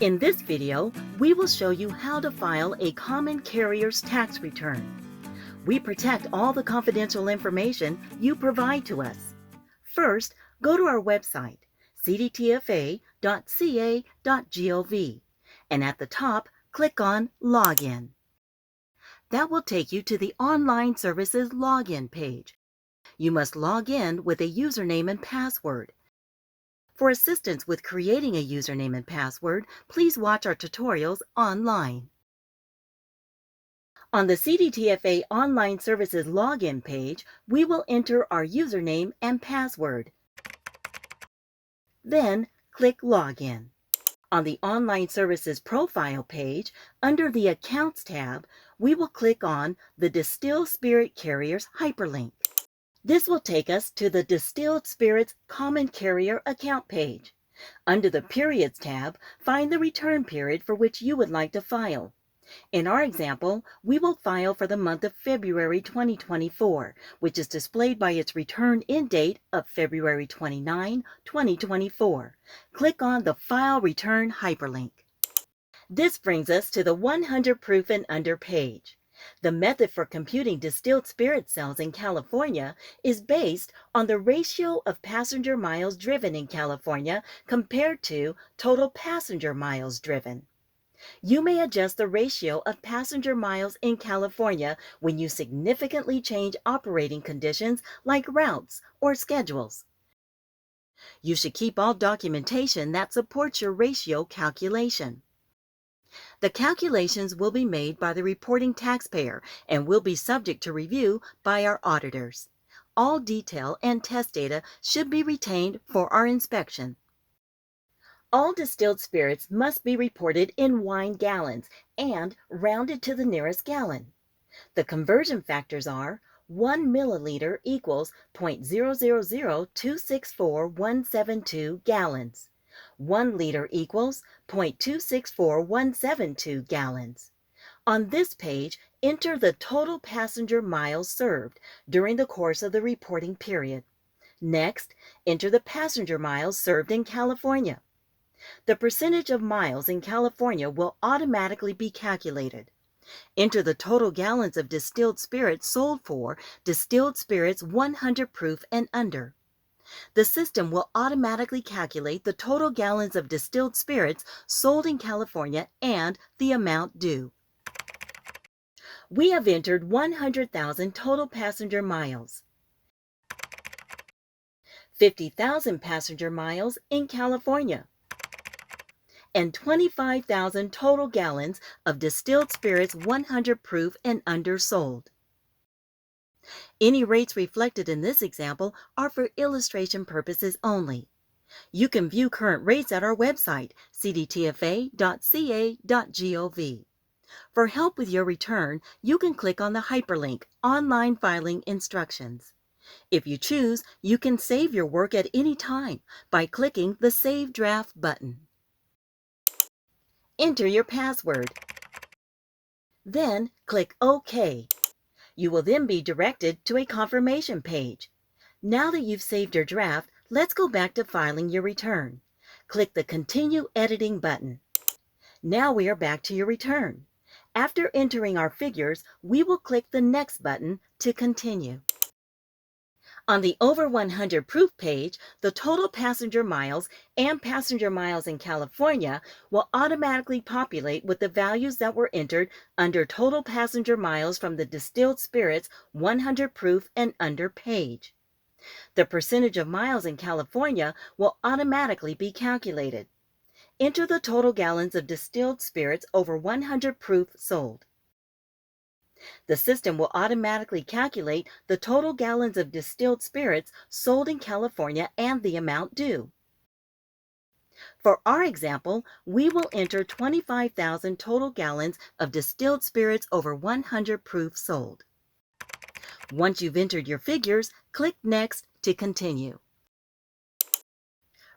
In this video, we will show you how to file a common carrier's tax return. We protect all the confidential information you provide to us. First, go to our website, cdtfa.ca.gov, and at the top, click on Login. That will take you to the Online Services Login page. You must log in with a username and password. For assistance with creating a username and password, please watch our tutorials online. On the CDTFA Online Services Login page, we will enter our username and password. Then, click Login. On the Online Services Profile page, under the Accounts tab, we will click on the Distilled Spirit Carriers hyperlink. This will take us to the Distilled Spirits Common Carrier Account page. Under the Periods tab, find the return period for which you would like to file. In our example, we will file for the month of February 2024, which is displayed by its return-in date of February 29, 2024. Click on the File Return hyperlink. This brings us to the 100 Proof and Under page. The method for computing distilled spirit sales in California is based on the ratio of passenger miles driven in California compared to total passenger miles driven. You may adjust the ratio of passenger miles in California when you significantly change operating conditions like routes or schedules. You should keep all documentation that supports your ratio calculation. The calculations will be made by the reporting taxpayer and will be subject to review by our auditors. All detail and test data should be retained for our inspection. All distilled spirits must be reported in wine gallons and rounded to the nearest gallon. The conversion factors are 1 milliliter equals 0.000264172 gallons. 1 liter equals 0.264172 gallons. On this page, enter the total passenger miles served during the course of the reporting period. Next, enter the passenger miles served in California. The percentage of miles in California will automatically be calculated. Enter the total gallons of distilled spirits sold for distilled spirits 100 proof and under. The system will automatically calculate the total gallons of distilled spirits sold in California and the amount due. We have entered 100,000 total passenger miles, 50,000 passenger miles in California, and 25,000 total gallons of distilled spirits 100 proof and under sold. Any rates reflected in this example are for illustration purposes only. You can view current rates at our website, cdtfa.ca.gov. For help with your return, you can click on the hyperlink, Online Filing Instructions. If you choose, you can save your work at any time by clicking the Save Draft button. Enter your password. Then click OK. You will then be directed to a confirmation page. Now that you've saved your draft, let's go back to filing your return. Click the Continue Editing button. Now we are back to your return. After entering our figures, we will click the Next button to continue. On the Over 100 Proof page, the total passenger miles and passenger miles in California will automatically populate with the values that were entered under Total Passenger Miles from the Distilled Spirits 100 Proof and Under page. The percentage of miles in California will automatically be calculated. Enter the total gallons of distilled spirits over 100 proof sold. The system will automatically calculate the total gallons of distilled spirits sold in California and the amount due. For our example, we will enter 25,000 total gallons of distilled spirits over 100 proof sold. Once you've entered your figures, click Next to continue.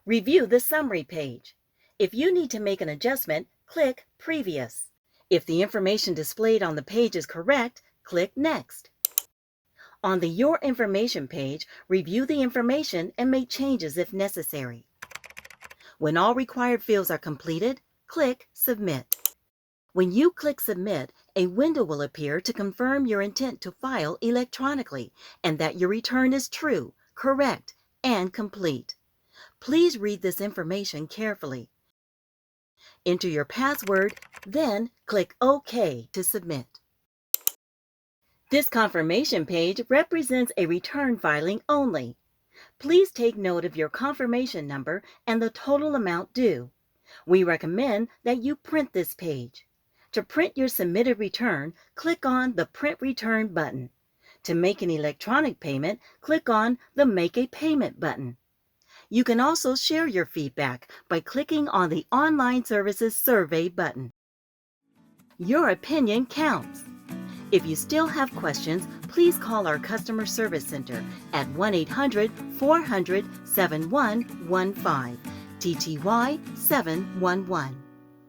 Review the summary page. If you need to make an adjustment, click Previous. If the information displayed on the page is correct, click Next. On the Your Information page, review the information and make changes if necessary. When all required fields are completed, click Submit. When you click Submit, a window will appear to confirm your intent to file electronically and that your return is true, correct, and complete. Please read this information carefully. Enter your password, then click OK to submit. This confirmation page represents a return filing only. Please take note of your confirmation number and the total amount due. We recommend that you print this page. To print your submitted return, click on the Print Return button. To make an electronic payment, click on the Make a Payment button. You can also share your feedback by clicking on the Online Services Survey button. Your opinion counts. If you still have questions, please call our Customer Service Center at 1-800-400-7115, TTY 711.